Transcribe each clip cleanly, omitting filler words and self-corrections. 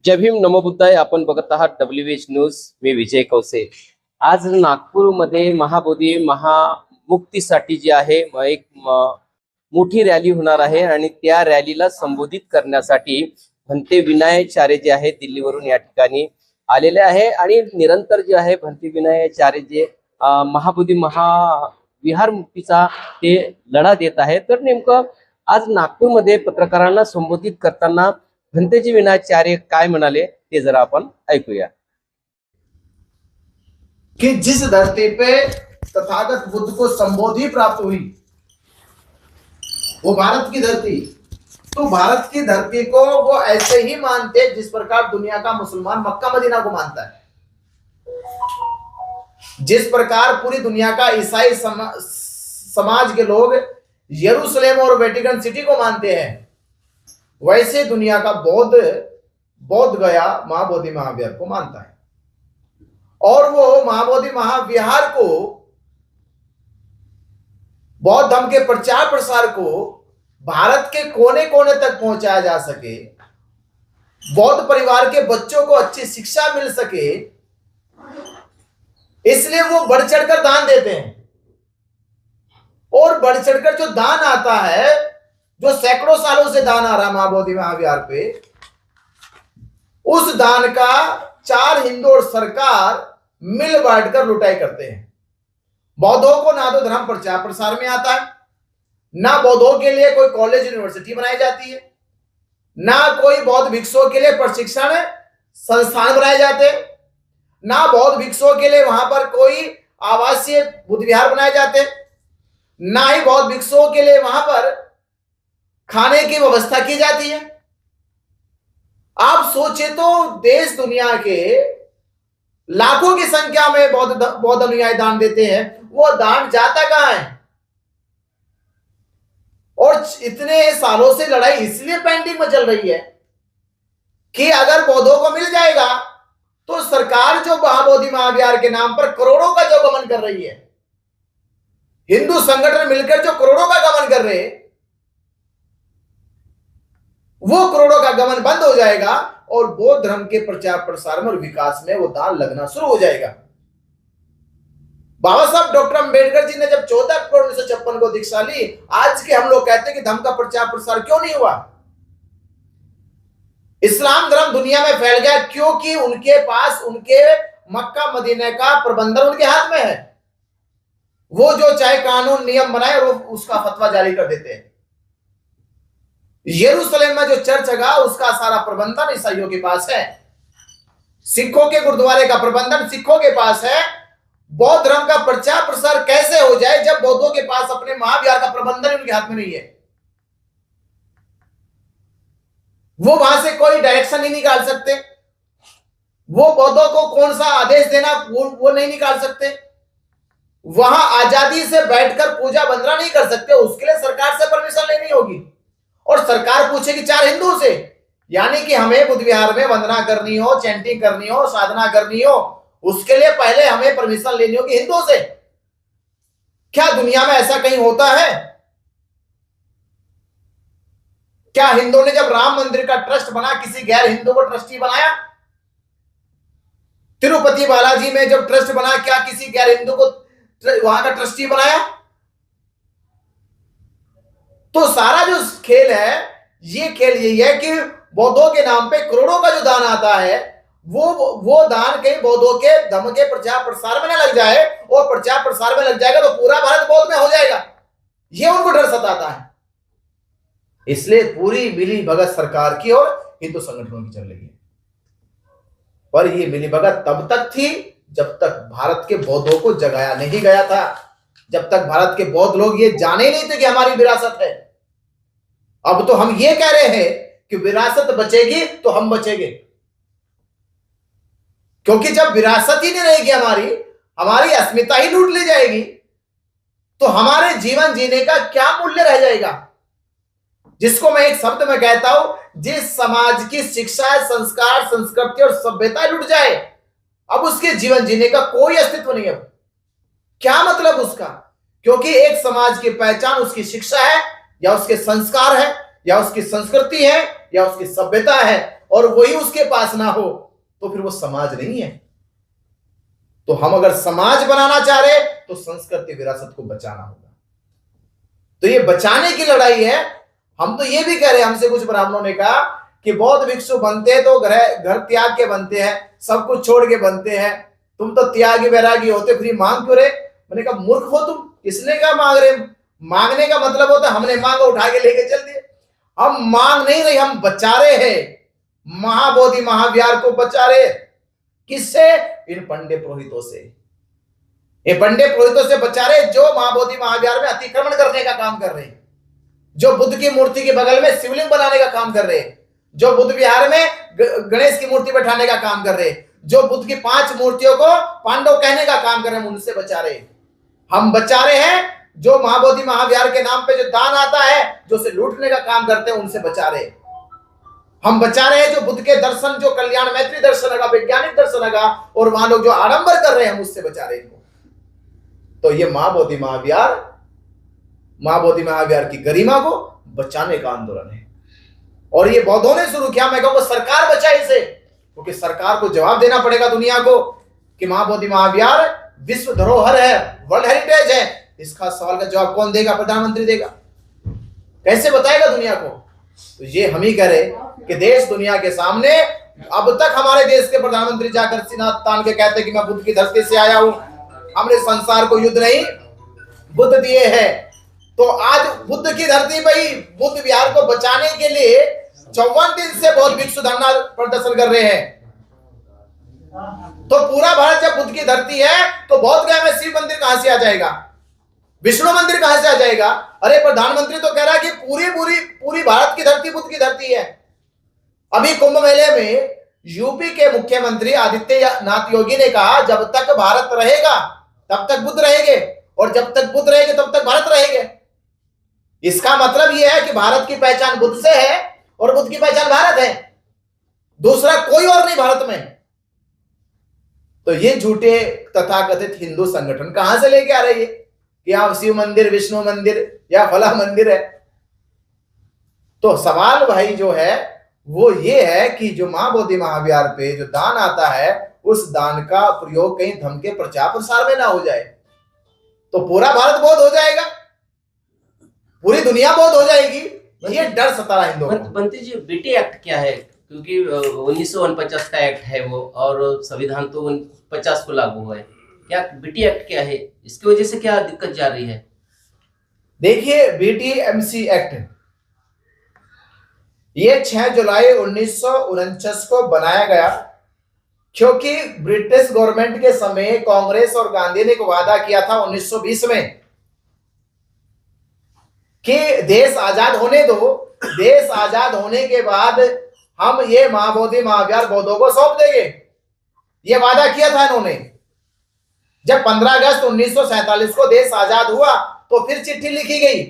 जय भीम नमो बुद्धाय. आपण बघत आहात WH न्यूज. मी विजय कौसे. आज नागपूरमध्ये महाबोधी महामुक्तीसाठी जी आहे मोठी रॅली होणार आहे आणि त्या रॅलीला संबोधित करण्यासाठी भंते विनायचार्य जे आहे दिल्लीवरून या ठिकाणी आलेले आहे आणि निरंतर जे आहे भंते विनायचार्य जे महाबोधी महाविहार मुक्तीचा ते लढा देत आहे. तर नेमकं आज नागपूरमध्ये पत्रकारांना संबोधित करताना भंतेजी विनायचार्य काय म्हणाले ते जरा आपण ऐकूया. कि जिस धरती पे तथागत बुद्ध को संबोधि प्राप्त हुई वो भारत की धरती, तो भारत की धरती को वो ऐसे ही मानते जिस प्रकार दुनिया का मुसलमान मक्का मदीना को मानता है, जिस प्रकार पूरी दुनिया का ईसाई समाज के लोग यरूशलेम और वेटिकन सिटी को मानते हैं, वैसे दुनिया का बौद्ध गया महाबोधि महाविहार को मानता है। और वो महाबोधि महाविहार को बौद्ध धर्म के प्रचार प्रसार को भारत के कोने कोने तक पहुंचाया जा सके, बौद्ध परिवार के बच्चों को अच्छी शिक्षा मिल सके, इसलिए वो बढ़ चढ़कर दान देते हैं। और बढ़ चढ़कर जो दान आता है, जो सैकड़ों सालों से दान आ रहा महाबोधि महाविहार पे, उस दान का 4 हिंदू और सरकार मिल बांटकर लुटाई करते हैं। बौद्धों को ना तो धर्म प्रचार प्रसार में आता है, ना बौद्धों के लिए कोई कॉलेज यूनिवर्सिटी बनाई जाती है, ना कोई बौद्ध भिक्षुओं के लिए प्रशिक्षण संस्थान बनाए जाते, ना बौद्ध भिक्षुओं के लिए वहां पर कोई आवासीय बुद्ध विहार बनाए जाते, ना ही बौद्ध भिक्षुओं के लिए वहां पर खाने की व्यवस्था की जाती है। आप सोचे तो देश दुनिया के लाखों की संख्या में बौद्ध अनुयायी दान देते हैं, वो दान जाता कहां है? और इतने सालों से लड़ाई इसलिए पेंडिंग में चल रही है कि अगर बौद्धों को मिल जाएगा तो सरकार जो महाबोधि महाविहार के नाम पर करोड़ों का जो गमन कर रही है, हिंदू संगठन मिलकर जो करोड़ों का गमन कर रहे हैं, वो करोड़ों का गमन बंद हो जाएगा और बौद्ध धर्म के प्रचार प्रसार में और विकास में वो दान लगना शुरू हो जाएगा। बाबा साहब डॉक्टर अंबेडकर जी ने जब 14 अक्टूबर 1956 को दीक्षा ली, आज के हम लोग कहते हैं कि धर्म का प्रचार प्रसार क्यों नहीं हुआ? इस्लाम धर्म दुनिया में फैल गया क्योंकि उनके पास उनके मक्का मदीने का प्रबंधन उनके हाथ में है। वो जो चाहे कानून नियम बनाए वो उसका फतवा जारी कर देते हैं। यरूशलेम में जो चर्च है उसका सारा प्रबंधन ईसाइयों के पास है, सिखों के गुरुद्वारे का प्रबंधन सिखों के पास है। बौद्ध धर्म का प्रचार प्रसार कैसे हो जाए जब बौद्धों के पास अपने महाविहार का प्रबंधन उनके हाथ में नहीं है? वो वहां से कोई डायरेक्शन नहीं निकाल सकते, वो बौद्धों को कौन सा आदेश देना वो नहीं निकाल सकते, वहां आजादी से बैठकर पूजा वंदना नहीं कर सकते, उसके लिए सरकार से परमिशन लेनी होगी। और सरकार पूछेगी 4 हिंदुओं से, यानी कि हमें बुद्ध विहार में वंदना करनी हो, चैंटिंग करनी हो, साधना करनी हो, उसके लिए पहले हमें परमिशन लेनी होगी हिंदुओं से। क्या दुनिया में ऐसा कहीं होता है? क्या हिंदुओं ने जब राम मंदिर का ट्रस्ट बना किसी गैर हिंदू को ट्रस्टी बनाया? तिरुपति बालाजी में जब ट्रस्ट बना क्या किसी गैर हिंदू को वहां का ट्रस्टी बनाया? तो सारा जो खेल है, ये खेल यही है कि बौद्धों के नाम पे करोड़ों का जो दान आता है, वो दान कहीं बौद्धों के धर्म के प्रचार प्रसार में न लग जाए, और प्रचार प्रसार में लग जाएगा तो पूरा भारत बौद्ध में हो जाएगा। ये उनको डर सताता है। इसलिए पूरी मिली भगत सरकार की और हिंदू संगठनों की चल रही है। पर ये मिली भगत तब तक थी जब तक भारत के बौद्धों को जगाया नहीं गया था, जब तक भारत के बौद्ध लोग ये जाने नहीं थे कि हमारी विरासत है। अब तो हम ये कह रहे हैं कि विरासत बचेगी तो हम बचेंगे, क्योंकि जब विरासत ही नहीं रहेगी हमारी अस्मिता ही लूट ली जाएगी, तो हमारे जीवन जीने का क्या मूल्य रह जाएगा? जिसको मैं एक शब्द में कहता हूं, जिस समाज की शिक्षा, संस्कार, संस्कृति और सभ्यता लुट जाए, अब उसके जीवन जीने का कोई अस्तित्व नहीं है। क्या मतलब उसका? क्योंकि एक समाज की पहचान उसकी शिक्षा है, या उसके संस्कार है, या उसकी संस्कृति है, या उसकी सभ्यता है। और वही उसके पास ना हो तो फिर वो समाज नहीं है। तो हम अगर समाज बनाना चाह रहे तो संस्कृति विरासत को बचाना होगा। तो ये बचाने की लड़ाई है। हम तो ये भी कह रहे हैं, हमसे कुछ ब्राह्मणों ने कहा कि बौद्ध भिक्षु बनते हैं तो घर त्याग के बनते हैं, सब कुछ छोड़ के बनते हैं, तुम तो त्यागी वैरागी होते, फिर मांग क्यों रहे? मैंने कहा मूर्ख हो तुम, किसने कहा मांग रहे? मांगने का मतलब होता हमने मांगा उठा के लेके चल दिए। हम मांग नहीं रहे, हम बचा रहे हैं महाबोधि महाविहार को, बचा रहे। किससे? इन पंडे पुरोहितों से। ये पंडे पुरोहितों से बचा रहे जो महाबोधि महाविहार में अतिक्रमण करने का काम कर रहे हैं, जो बुद्ध की मूर्ति के बगल में शिवलिंग बनाने का काम कर रहे हैं, जो बुद्ध विहार में गणेश की मूर्ति बैठाने का काम कर रहे हैं, जो बुद्ध की 5 मूर्तियों को पांडव कहने का काम कर रहे हैं, उनसे बचा रहे। हम बचा रहे हैं जो महाबोधि महाविहार के नाम पे जो दान आता है, जो उसे लूटने का काम करते हैं, उनसे बचा रहे। हम बचा रहे हैं जो बुद्ध के दर्शन, जो कल्याण मैत्री दर्शन का, वैज्ञानिक दर्शन का, और वहां लोग जो आडंबर कर रहे हैं, हम उससे बचा रहे हैं। तो ये महाबोधि महाविहार की गरिमा को बचाने का आंदोलन है। और ये बौद्धों ने शुरू किया। मैं कहूंगा सरकार बचाए इसे, क्योंकि सरकार को जवाब देना पड़ेगा दुनिया को कि महाबोधि महाविहार विश्व धरोहर है, वर्ल्ड हेरिटेज है। इसका सवाल का जवाब कौन देगा? प्रधानमंत्री देगा। कैसे बताएगा दुनिया को? तो ये हम ही करें कि देश दुनिया के सामने, अब तक हमारे देश के प्रधानमंत्री जाकर सीना तान के कहते कि मैं बुद्ध की धरती से आया हूं, हमने संसार को युद्ध नहीं बुद्ध दिए हैं। तो आज बुद्ध की धरती पर ही बुद्ध विहार को बचाने के लिए 54 दिन से बौद्ध भिक्षु धरना प्रदर्शन कर रहे हैं। तो पूरा भारत जब बुद्ध की धरती है तो बौद्ध गया में शिव मंदिर कहां से आ जाएगा? विष्णु मंदिर कहां से आ जाएगा? अरे प्रधानमंत्री तो कह रहा है कि पूरी भारत की धरती बुद्ध की धरती है। अभी कुंभ मेले में यूपी के मुख्यमंत्री आदित्यनाथ योगी ने कहा जब तक भारत रहेगा तब तक बुद्ध रहेंगे, और जब तक बुद्ध रहेंगे तब तक भारत रहेंगे। इसका मतलब यह है कि भारत की पहचान बुद्ध से है और बुद्ध की पहचान भारत है, दूसरा कोई और नहीं भारत में। तो ये झूठे तथाकथित हिंदू संगठन कहां से लेके आ रही है कि यहां शिव मंदिर, विष्णु मंदिर या फला मंदिर है? तो सवाल भाई जो है वो ये है कि जो महाबोधि महाविहार पे जो दान आता है, उस दान का प्रयोग कहीं धर्म के प्रचार प्रसार में ना हो जाए। तो पूरा भारत बौद्ध हो जाएगा, पूरी दुनिया बौद्ध हो जाएगी। ये डर सता रहा हिंदुओं को। बंटी जी, बीटी एक्ट क्या है? क्योंकि 1949 का एक्ट है वो, और संविधान तो 50 को लागू है। क्या बीटी एक्ट क्या है? इसकी वजह से क्या दिक्कत जा रही है? देखिए, बीटीएमसी एक्ट ये 6 जुलाई 1949 को बनाया गया, क्योंकि ब्रिटिश गवर्नमेंट के समय कांग्रेस और गांधी ने एक वादा किया था 1920 में कि देश आजाद होने दो, देश आजाद होने के बाद हम ये महाबोधि महाविहार बौद्धों को सौंप देंगे। ये वादा किया था इन्होंने। जब 15 अगस्त 1947 को देश आजाद हुआ तो फिर चिट्ठी लिखी गई,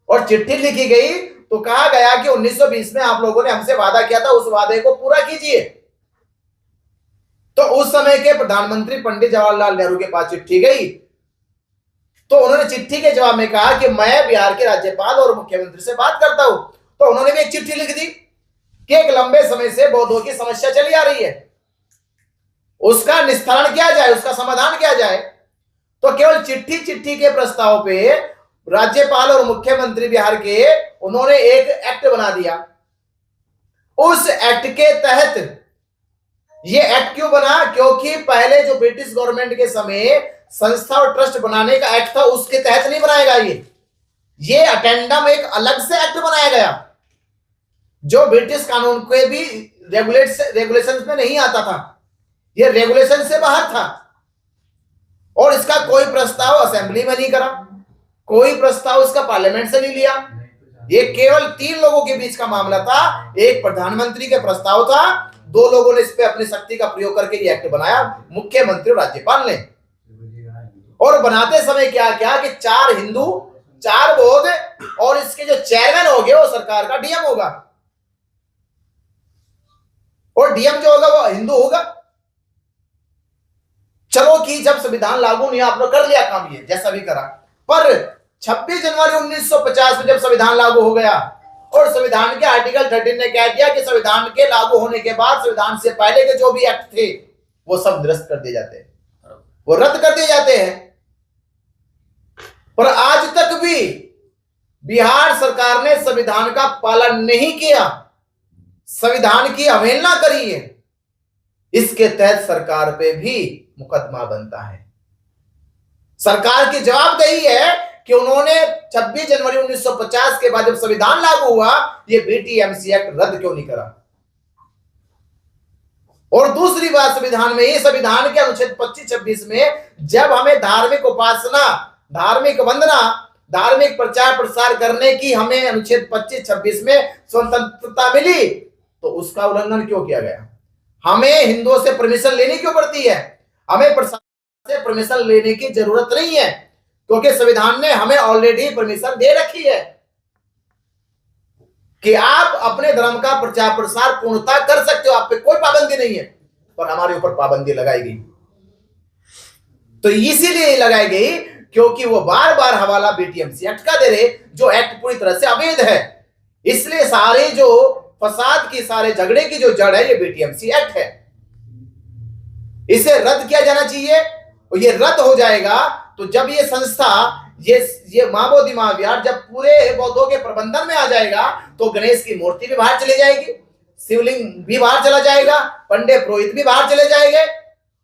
और चिट्ठी लिखी गई तो कहा गया कि 1920 में आप लोगों ने हमसे वादा किया था, उस वादे को पूरा कीजिए। तो उस समय के प्रधानमंत्री पंडित जवाहरलाल नेहरू के पास चिट्ठी गई, तो उन्होंने चिट्ठी के जवाब में कहा कि मैं बिहार के राज्यपाल और मुख्यमंत्री से बात करता हूं। तो उन्होंने भी एक चिट्ठी लिख दी कि एक लंबे समय से बौद्धों की समस्या चली आ रही है, उसका निस्तारण किया जाए, उसका समाधान किया जाए। तो केवल चिट्ठी के प्रस्ताव पे राज्यपाल और मुख्यमंत्री बिहार के उन्होंने एक एक्ट बना दिया। उस एक्ट के तहत, ये एक्ट क्यों बना? क्योंकि पहले जो ब्रिटिश गवर्नमेंट के समय संस्था और ट्रस्ट बनाने का एक्ट था, उसके तहत नहीं बनाएगा ये अटेंडम एक अलग से एक्ट बनाया गया, जो ब्रिटिश कानून के भी रेगुलेशन में नहीं आता था। ये रेगुलेशन से बाहर था, और इसका कोई प्रस्ताव असेंबली में नहीं करा, कोई प्रस्ताव इसका पार्लियामेंट से नहीं लिया। ये केवल 3 लोगों के बीच का मामला था। एक प्रधानमंत्री के प्रस्ताव था, 2 लोगों ने इस पे अपनी शक्ति का प्रयोग करके ये एक्ट बनाया, मुख्यमंत्री और राज्यपाल ने। और बनाते समय क्या किया कि 4 हिंदू, 4 बौद्ध, और इसके जो चेयरमैन होंगे वो सरकार का डीएम होगा, और डीएम जो होगा वो हिंदू होगा। चलो कि जब संविधान लागू नहीं, आप लोग कर लिया काम, ये जैसा भी करा। पर 26 जनवरी 1950 में जब संविधान लागू हो गया और संविधान के आर्टिकल 13 ने कह दिया कि संविधान के लागू होने के बाद संविधान से पहले के जो भी एक्ट थे वो सब निरस्त कर दिए जाते हैं, वो रद्द कर दिए जाते हैं। पर आज तक भी बिहार सरकार ने संविधान का पालन नहीं किया, संविधान की अवहेलना करी है। इसके तहत सरकार पे भी मुकदमा बनता है। सरकार की जवाबदेही है कि उन्होंने 26 जनवरी 1950 के बाद जब संविधान लागू हुआ, ये बीटीएमसी एक्ट रद्द क्यों नहीं करा। और दूसरी बात, संविधान में, ये संविधान के अनुच्छेद 25-26 में जब हमें धार्मिक उपासना, धार्मिक वंदना, धार्मिक प्रचार प्रसार करने की हमें अनुच्छेद 25-26 में स्वतंत्रता मिली, तो उसका उल्लंघन क्यों किया गया। हमें हिंदुओं से परमिशन लेनी क्यों पड़ती है। हमें प्रशासन से परमिशन लेने की जरूरत नहीं है, क्योंकि संविधान ने हमें ऑलरेडी परमिशन दे रखी है कि आप अपने धर्म का प्रचार प्रसार पूर्णता कर सकते हो, आप पे कोई पाबंदी नहीं है। पर हमारे ऊपर पाबंदी लगाई गई, तो इसीलिए लगाई गई क्योंकि वो बार बार हवाला बीटीएमसी एक्ट का दे रहे, जो एक्ट पूरी तरह से अवैध है। इसलिए सारे जो फसाद की, सारे झगड़े की जो जड़ है, ये बीटीएमसी एक्ट है। इसे रद्द किया जाना चाहिए, और ये रद्द हो जाएगा तो जब ये संस्था, ये मां बोधि महाविहार जब पूरे बौद्धों के प्रबंधन में आ जाएगा, तो गणेश की मूर्ति भी बाहर चली जाएगी, शिवलिंग भी बाहर चला जाएगा, पंडित पुरोहित भी बाहर चले जाएंगे,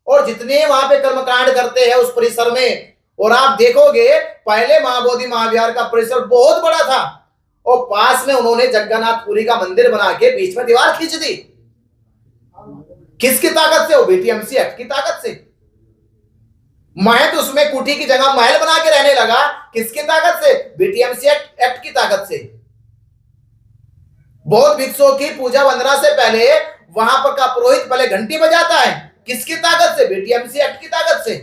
और जितने वहां पे कर्मकांड करते हैं उस परिसर में, और आप देखोगे पहले मां बोधि महाविहार का परिसर बहुत बड़ा था, और पास में उन्होंने जगन्नाथपुरी का मंदिर बना के बीच में दीवार खींच दी। किसकी ताकत से? वो बीटीएमसी एक्ट की ताकत से। मैं तो उसमें कुटी की जगह महल बना के रहने लगा, किसकी ताकत से? बीटीएमसी एक्ट की ताकत से। बौद्ध भिक्षुओं की पूजा वंदना से पहले वहां पर का पुरोहित पहले घंटी बजाता है, किसकी ताकत से? बीटीएमसी एक्ट की ताकत से।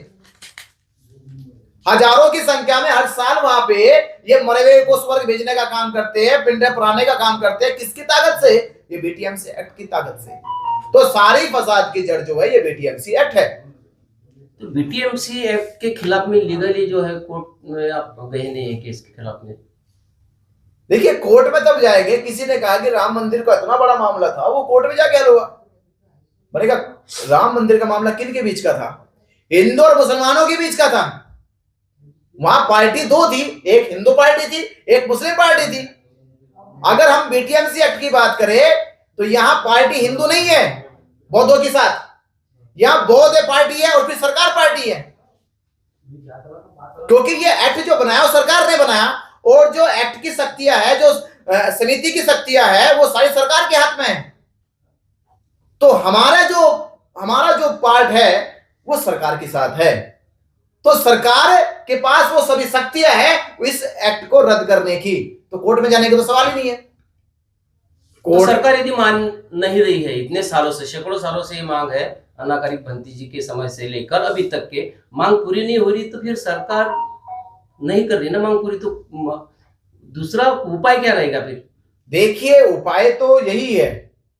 हजारों की संख्या में हर साल वहां पे ये मरे हुए को स्वर्ग भेजने का काम करते हैं, पिंड पुराने का काम करते हैं, किसकी ताकत से? ये बीटीएमसी एक्ट की ताकत से। तो सारी फसाद की जड़ जो है ये बीटीएमसी एक्ट है। तो बीटीएमसी एक्ट के खिलाफ में लीगली जो है कोर्ट में आप गए नहीं है केस के खिलाफ में? देखिए, कोर्ट में तब जाएंगे, किसी ने कहा कि राम मंदिर का इतना बड़ा मामला था, वो कोर्ट में जाके हल हुआ। बनेगा राम मंदिर का मामला किन के बीच का था? हिंदू और मुसलमानों के बीच का था। वहां पार्टी दो थी, एक हिंदू पार्टी थी, एक मुस्लिम पार्टी थी। अगर हम बीटीएमसी एक्ट की बात करें तो यहां पार्टी हिंदू नहीं है बौद्धों के साथ, यहां बौद्ध पार्टी है और फिर सरकार पार्टी है, क्योंकि ये एक्ट जो बनाया वो सरकार ने बनाया, और जो एक्ट की शक्तियां है, जो समिति की शक्तियां है, वो सारी सरकार के हाथ में है। तो हमारा जो पार्ट है वो सरकार के साथ है, तो सरकार के पास वो सभी शक्तियां हैं इस एक्ट को रद्द करने की, तो कोर्ट में जाने का तो सवाल ही नहीं है। तो सरकार यदि मान नहीं रही है, इतने सालों से, सैकड़ों सालों से ये मांग है, अनाकारी भंती जी के समय से लेकर अभी तक के मांग पूरी नहीं हो रही, तो फिर सरकार नहीं कर रही ना मांग पूरी, तो दूसरा उपाय क्या रहेगा फिर? देखिए, उपाय तो यही है,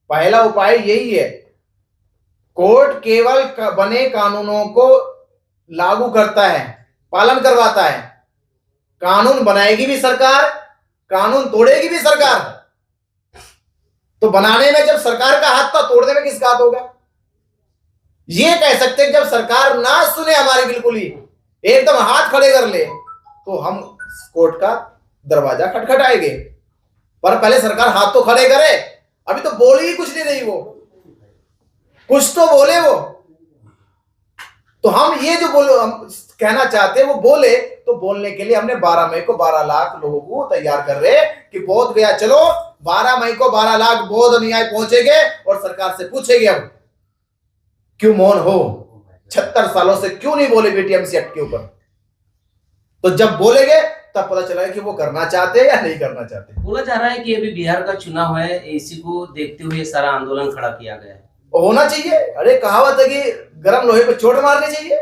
पहला उपाय यही है, कोर्ट केवल बने कानूनों को लागू करता है, पालन करवाता है। कानून बनाएगी भी सरकार, कानून तोड़ेगी भी सरकार। तो बनाने में जब सरकार का हाथ था, तोड़ने में किसका हाथ होगा? ये कह सकते हैं जब सरकार ना सुने हमारी, बिल्कुल ही एकदम हाथ खड़े कर ले, तो हम कोर्ट का दरवाजा खटखटाएंगे। पर पहले सरकार हाथ तो खड़े करे, अभी तो बोल ही कुछ नहीं रही, वो कुछ तो बोले वो। तो हम ये जो हम कहना चाहते हैं वो बोले, तो बोलने के लिए हमने 12 मई को 12 लाख लोगों को तैयार कर रहे कि बोध गया चलो, 12 मई को 12 लाख बोध अनुयायी पहुंचेंगे और सरकार से पूछेंगे अब क्यों मौन हो, 76 सालों से क्यों नहीं बोले बीटीएमसी एक्ट के ऊपर। तो जब बोलेंगे तब पता चलेगा कि वो करना चाहते हैं या नहीं करना चाहते। बोला जा रहा है कि अभी बिहार का चुनाव है, इसी को देखते हुए सारा आंदोलन खड़ा किया गया है। होना चाहिए, अरे कहावत है कि गर्म लोहे पे चोट मारनी चाहिए।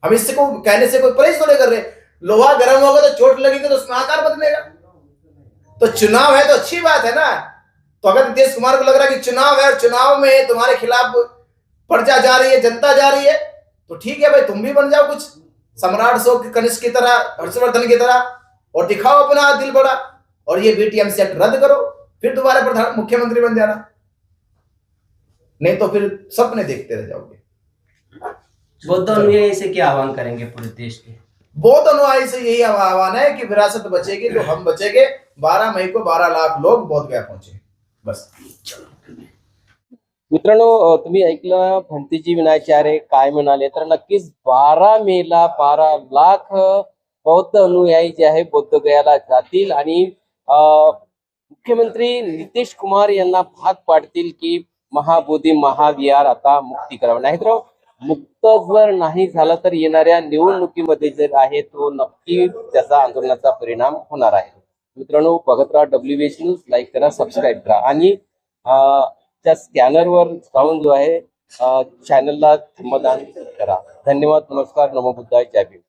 हम इससे को कहने से कोई परहेज थोड़े कर रहे, लोहा गर्म होगा तो चोट लगेगी तो उसमें आकार बदलेगा। तो चुनाव है तो अच्छी बात है ना। तो अगर नीतीश कुमार को लग रहा है कि चुनाव है और चुनाव में तुम्हारे खिलाफ प्रजा जा रही है, जनता जा रही है, तो ठीक है भाई, तुम भी बन जाओ कुछ सम्राट अशोक कनिष्क की तरह, हर्षवर्धन की तरह, और दिखाओ अपना दिल बड़ा और ये बीटीएमसी एक्ट रद्द करो, फिर दोबारा प्रधान मुख्यमंत्री बन जाना, नहीं तो फिर सपने देखते रह जाओगे। बौद्ध अनुयायी से क्या आह्वान करेंगे पूरे देश के? बौद्ध अनुयायी से यही आह्वान है कि विरासत बचेगी तो हम बचेंगे। 12 मई को 12 लाख लोग बोध गया पहुंचे, बस। मित्रांनो, तुम्ही ऐकलं भंतीजी विनायचार्य काय म्हणाले, तर नक्कीच 12 मेला 12 लाख बौद्ध अनुयायी जे आहे बौद्ध गयाला जातील आणि मुख्यमंत्री नितीश कुमार यांना भाग पाडतील की महाबोधी महाविहार आता मुक्ती करावं. नाहीतर मुक्त जर नाही झाला तर येणाऱ्या निवडणुकीमध्ये जर आहे तो नक्की त्याचा आंदोलनाचा परिणाम होणार आहे. मित्रांनो, बघत राहा WH न्यूज, लाईक करा, सबस्क्राईब करा आणि त्या स्कॅनरवर जाऊन जो आहे चॅनलला मतदान करा. धन्यवाद, नमस्कार, नमो बुद्धाय, जय भीम.